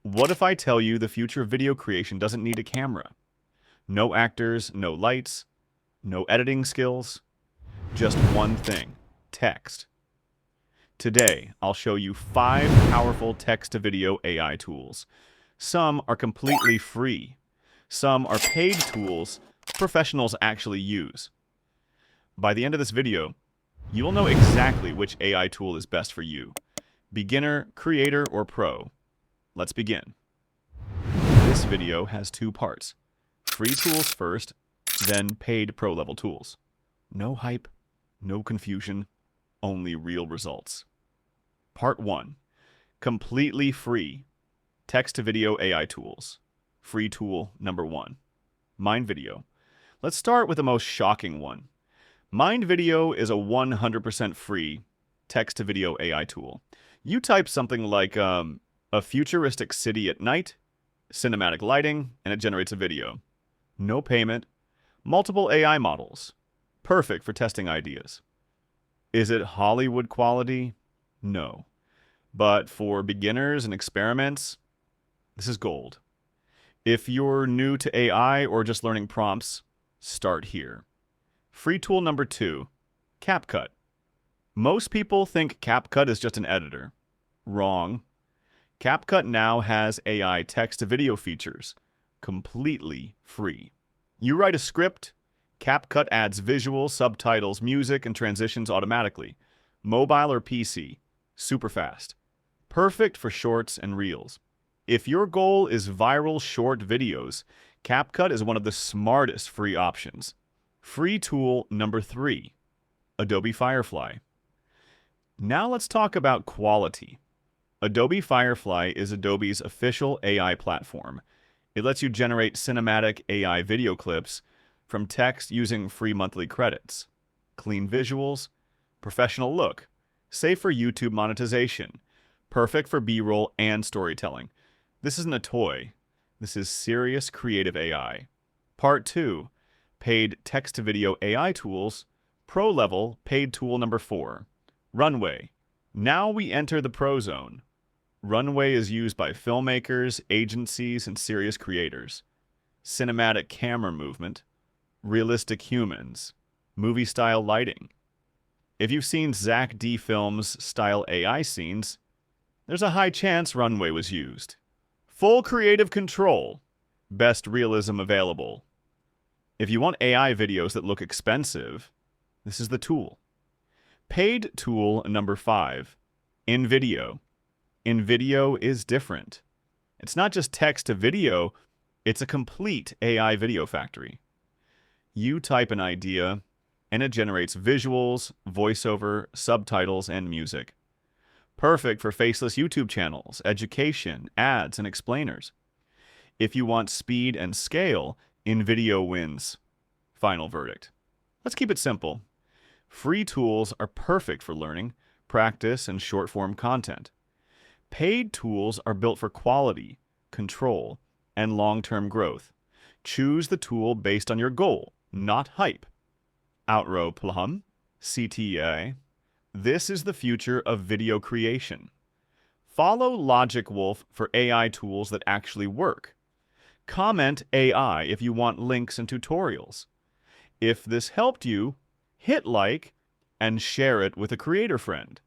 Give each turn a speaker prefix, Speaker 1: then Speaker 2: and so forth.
Speaker 1: What if I tell you the future of video creation doesn't need a camera? No actors, no lights, no editing skills, just one thing, text. Today, I'll show you 5 powerful text-to-video AI tools. Some are completely free. Some are paid tools professionals actually use. By the end of this video, you will know exactly which AI tool is best for you. Beginner, creator, or pro. Let's begin. This video has 2 parts. Free tools first, then paid pro-level tools. No hype, no confusion, only real results. Part 1. Completely free. Text-to-video AI tools. Free tool number 1. Mind Video. Let's start with the most shocking one. Mind Video is a 100% free text-to-video AI tool. You type something like a futuristic city at night, cinematic lighting, and it generates a video. No payment, multiple AI models. Perfect for testing ideas. Is it Hollywood quality? No. But for beginners and experiments, this is gold. If you're new to AI or just learning prompts, start here. Free tool number 2, CapCut. Most people think CapCut is just an editor. Wrong. CapCut now has AI text-to-video features, completely free. You write a script, CapCut adds visuals, subtitles, music, and transitions automatically. Mobile or PC, super fast. Perfect for shorts and reels. If your goal is viral short videos, CapCut is one of the smartest free options. Free tool number 3, Adobe Firefly. Now let's talk about quality. Adobe Firefly is Adobe's official AI platform. It lets you generate cinematic AI video clips from text using free monthly credits. Clean visuals, professional look, safe for YouTube monetization, perfect for B-roll and storytelling. This isn't a toy. This is serious creative AI. Part 2, paid text-to-video AI tools, pro-level paid tool number 4, Runway. Now we enter the pro zone. Runway is used by filmmakers, agencies, and serious creators. Cinematic camera movement, realistic humans, movie-style lighting. If you've seen Zach D. Films style AI scenes, there's a high chance Runway was used. Full creative control, best realism available. If you want AI videos that look expensive, this is the tool. Paid tool number 5, InVideo. InVideo is different. It's not just text to video, it's a complete AI video factory. You type an idea, and it generates visuals, voiceover, subtitles, and music. Perfect for faceless YouTube channels, education, ads, and explainers. If you want speed and scale, InVideo wins. Final verdict. Let's keep it simple. Free tools are perfect for learning, practice, and short-form content. Paid tools are built for quality, control, and long-term growth. Choose the tool based on your goal, not hype. Outrow Plum, CTA. This is the future of video creation. Follow Logic Wolf for AI tools that actually work. Comment AI if you want links and tutorials. If this helped you, hit like and share it with a creator friend.